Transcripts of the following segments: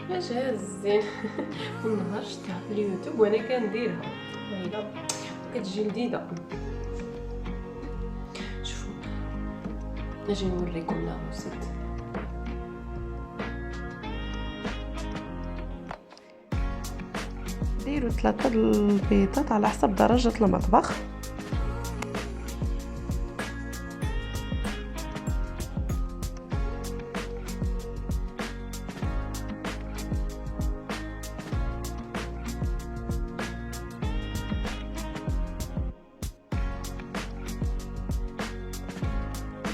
باش هازين والنهار شفتها في اليوتيوب وانا كنديرها ويلا كتجي لذيذه. شوفوا نجي نوريكم لا روسيت. ديروا 3 البيضات على حسب درجة المطبخ.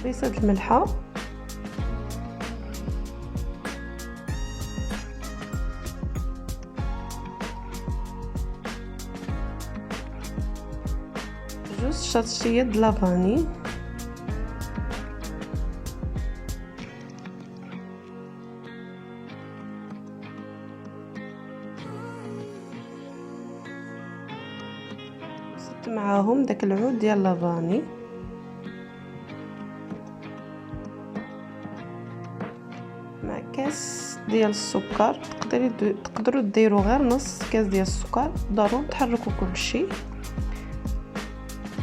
بيصة الملحة، جوج شطشيات د لافاني، زدت معاهم داك العود ديال لافاني، مع كاس ديال السكر. تقدروا ديروا غير نص كاس ديال السكر. ضروري تحركوا كلشي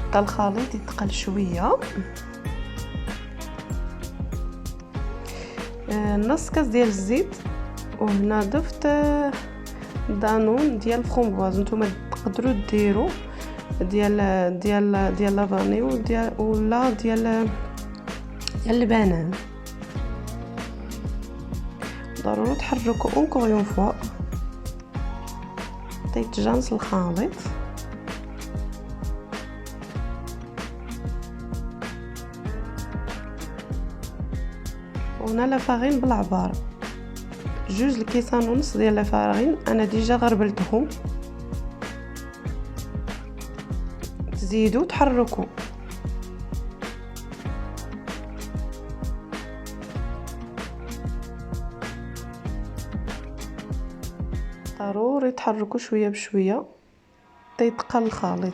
حتى الخليط يتقل شويه. نص كاس ديال الزيت، وهنا ضفت دانون ديال الفرomboise. نتوما تقدروا ديروا ديال لافاني ولا ديال البنان. ضروري تحركوا اونكور اون فوا حتى يتجانس الخليط. وهنا لا فارين بالعبار، 2 الكيسان ونص ديال لا فارين انا ديجا غربلتهم. تزيدوا تحركوا. ضروري تحركوا شويه بشويه حتى يتقل الخليط.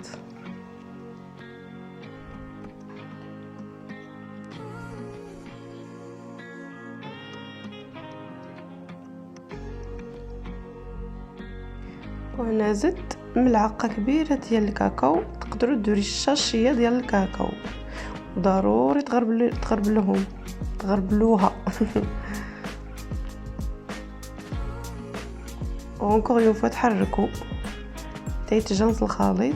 وهنا زدت ملعقه كبيره ديال الكاكاو. تقدروا ديروا الشاشيه ديال الكاكاو. ضروري تغربلوها وانكور يوم فوا تحركوا حتى يتجانس الخليط.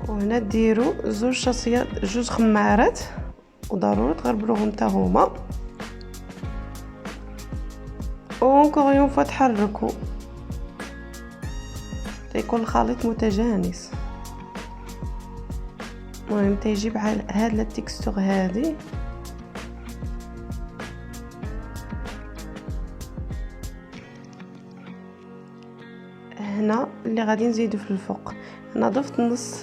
وهنا ديروا 2 شاصيات 2 خمارات، وضروري تغربلوهم حتى هما. وانكور يوم فوا تحركوا يكون الخليط متجانس. المهم تيجيب هاد لا تيكستور هادي. هنا اللي غادي نزيدو في الفوق، انا ضفت نص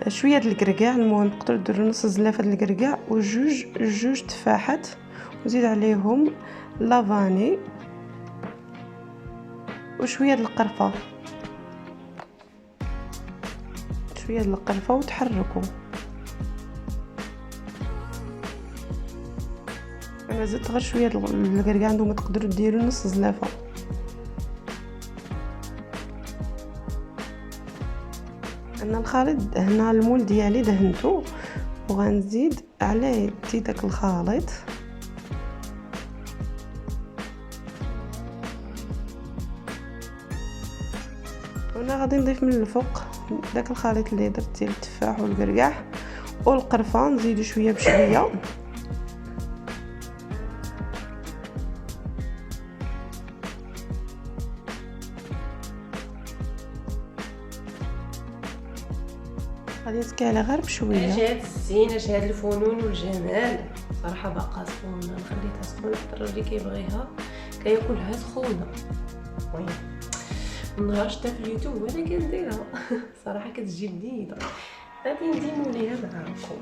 شويه د الكركاع. المهم تقدروا ديروا نص زلافه د الكركاع وجوج تفاحات، وزيد عليهم لافاني وشويه د القرفه وتحركوا. انا زدت غير شويه د الكركاع، نتوما تقدروا ديروا نص زلافه. انا الخليط هنا المول ديالي دهنته، وغنزيد عليه داك الخليط. وانا غادي نضيف من الفوق داك الخليط اللي درت ديال التفاح والكركاع والقرفه. نزيدو شويه بشويه. غادي نسكي غير بشويه. اش هاد الزينه، اش هاد الفنون والجمال. صراحه باقا سخونه، خليتها سخونه حتى الراجل كيبغيها كياكلها سخونه. المهم النهار شتا في اليوتيوب وانا كنديرها صراحه كتجي لذيذه. غادي نديمو ليها معاكم.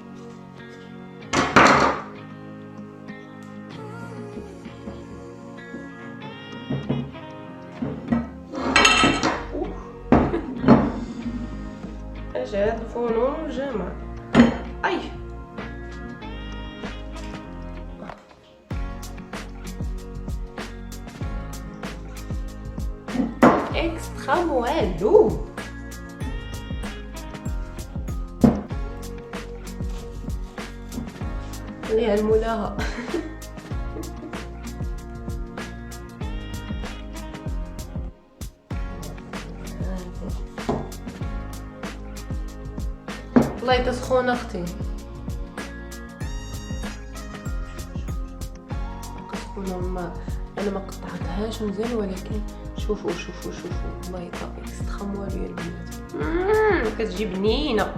اش هاد الفنون والجمال. اي اكسترا والو. خليها الملاها. والله تسخون اختي، ما انا ما قطعتهاش مزيان، ولكن شوفوا والله اكسترا موالو يا البنات. كتجي بنينه.